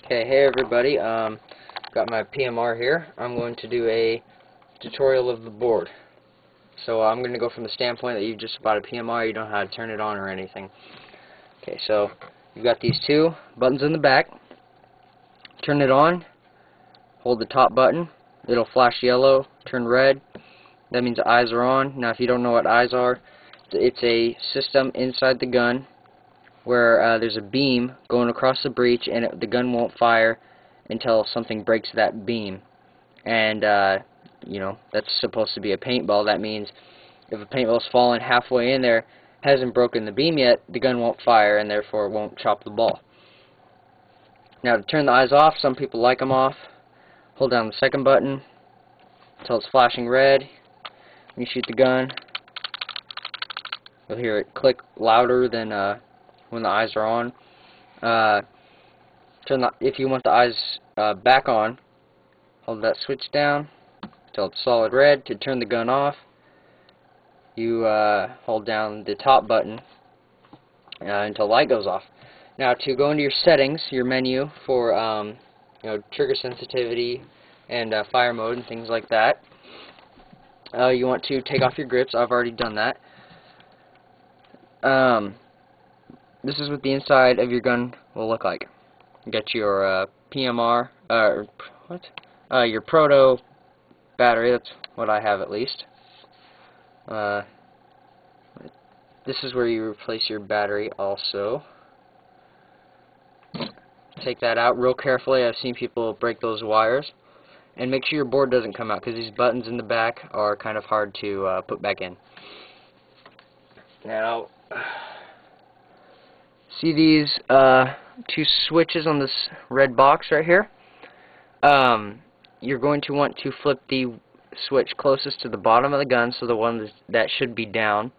Okay, hey everybody, got my PMR here. I'm going to do a tutorial of the board. So I'm going to go from the standpoint that you just bought a PMR, you don't know how to turn it on or anything. Okay, so you've got these two buttons in the back. Turn it on, hold the top button, it'll flash yellow, turn red. That means the eyes are on. Now if you don't know what eyes are, it's a system inside the gun where there's a beam going across the breech, and the gun won't fire until something breaks that beam. And you know, that's supposed to be a paintball. That means if a paintball's fallen halfway in there, hasn't broken the beam yet, the gun won't fire and therefore it won't chop the ball. Now to turn the eyes off, some people like them off. Hold down the second button until it's flashing red. When you shoot the gun, you'll hear it click louder than when the eyes are on. If you want the eyes back on, hold that switch down until it's solid red. To turn the gun off, you hold down the top button until light goes off. Now to go into your settings, your menu for you know, trigger sensitivity and fire mode and things like that, you want to take off your grips. I've already done that. This is what the inside of your gun will look like. You got your PMR, your proto battery. That's what I have, at least. This is where you replace your battery also. Take that out real carefully. I've seen people break those wires. And make sure your board doesn't come out, because these buttons in the back are kind of hard to put back in. Now, see these two switches on this red box right here? You're going to want to flip the switch closest to the bottom of the gun, so the one that should be down.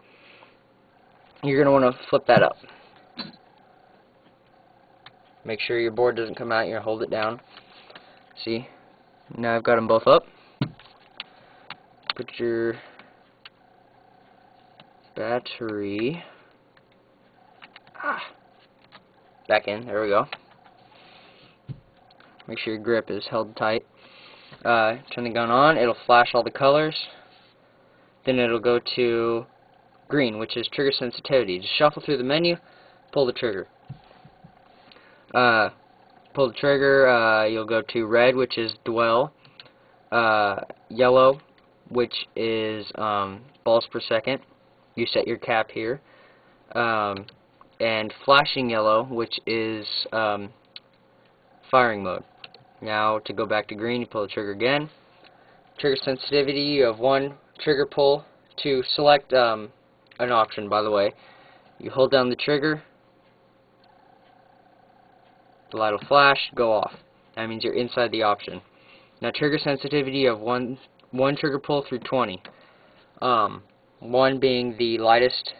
You're going to want to flip that up. Make sure your board doesn't come out. You're going to hold it down. See? Now I've got them both up. Put your battery back in. There we go. Make sure your grip is held tight. Turn the gun on. It'll flash all the colors. Then it'll go to green, which is trigger sensitivity. Just shuffle through the menu, pull the trigger. Pull the trigger, you'll go to red, which is dwell, yellow, which is balls per second. You set your cap here. And flashing yellow, which is firing mode. Now to go back to green, you pull the trigger again. Trigger sensitivity, you have one trigger pull. To select an option, by the way, you hold down the trigger, the light will flash, go off. That means you're inside the option. Now trigger sensitivity, you have one trigger pull through 20. 1 being the lightest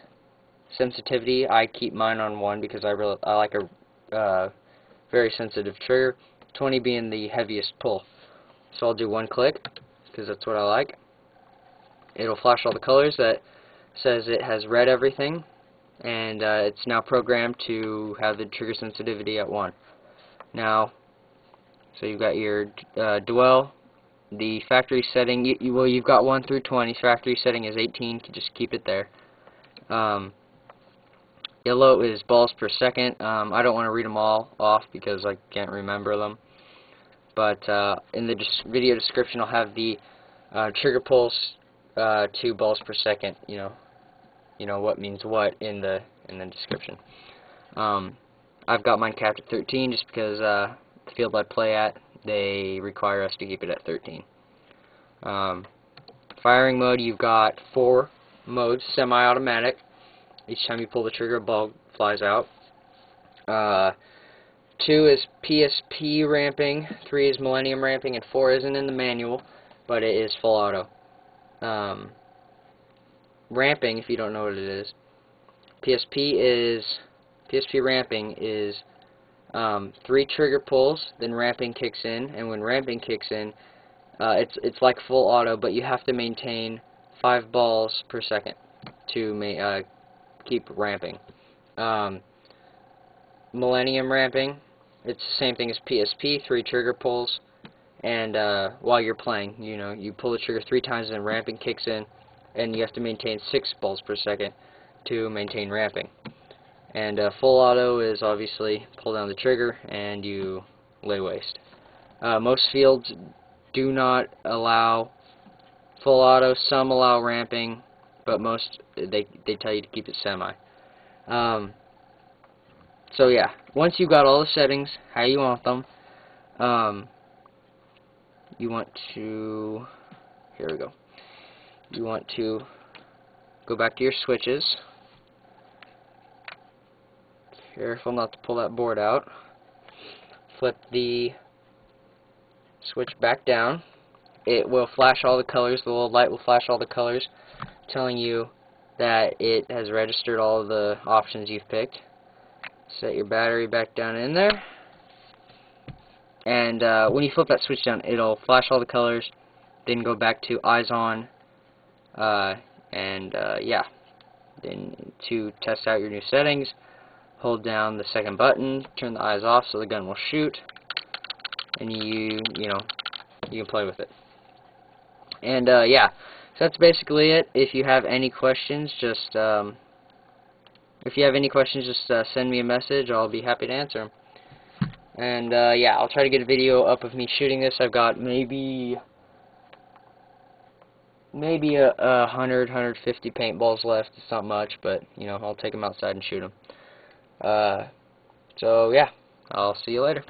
sensitivity. I keep mine on 1 because I like a very sensitive trigger. 20 being the heaviest pull. So I'll do 1 click because that's what I like. It'll flash all the colors. That says it has read everything, and it's now programmed to have the trigger sensitivity at 1. Now, so you've got your dwell. The factory setting, well, you've got 1 through 20. Factory setting is 18. You can just keep it there. Yellow is balls per second. I don't want to read them all off because I can't remember them. But in the video description, I'll have the trigger pulls to balls per second. You know what means what in the description. I've got mine capped at 13 just because the field I play at, they require us to keep it at 13. Firing mode, you've got 4 modes. Semi-automatic. Each time you pull the trigger, a ball flies out. 2 is PSP Ramping, 3 is Millennium Ramping, and 4 isn't in the manual, but it is full auto. Ramping, if you don't know what it is, PSP Ramping is 3 trigger pulls, then ramping kicks in, and when ramping kicks in, it's like full auto, but you have to maintain 5 balls per second to keep ramping. Millennium Ramping It's the same thing as PSP, 3 trigger pulls, and while you're playing, you pull the trigger 3 times and then ramping kicks in, and you have to maintain 6 pulls per second to maintain ramping. And full auto is obviously pull down the trigger and you lay waste. Most fields do not allow full auto. Some allow ramping, but most they tell you to keep it semi. So yeah, once you've got all the settings how you want them, you want to go back to your switches. Careful not to pull that board out. Flip the switch back down. It will flash all the colors. The little light will flash all the colors, telling you that it has registered all of the options you've picked. Set your battery back down in there. And when you flip that switch down, it'll flash all the colors, then go back to eyes on, yeah. Then to test out your new settings, hold down the second button, turn the eyes off so the gun will shoot, and you can play with it. And yeah, so that's basically it. If you have any questions, just send me a message. I'll be happy to answer them. And yeah, I'll try to get a video up of me shooting this. I've got maybe 150 paintballs left. It's not much, but I'll take them outside and shoot them. So yeah, I'll see you later.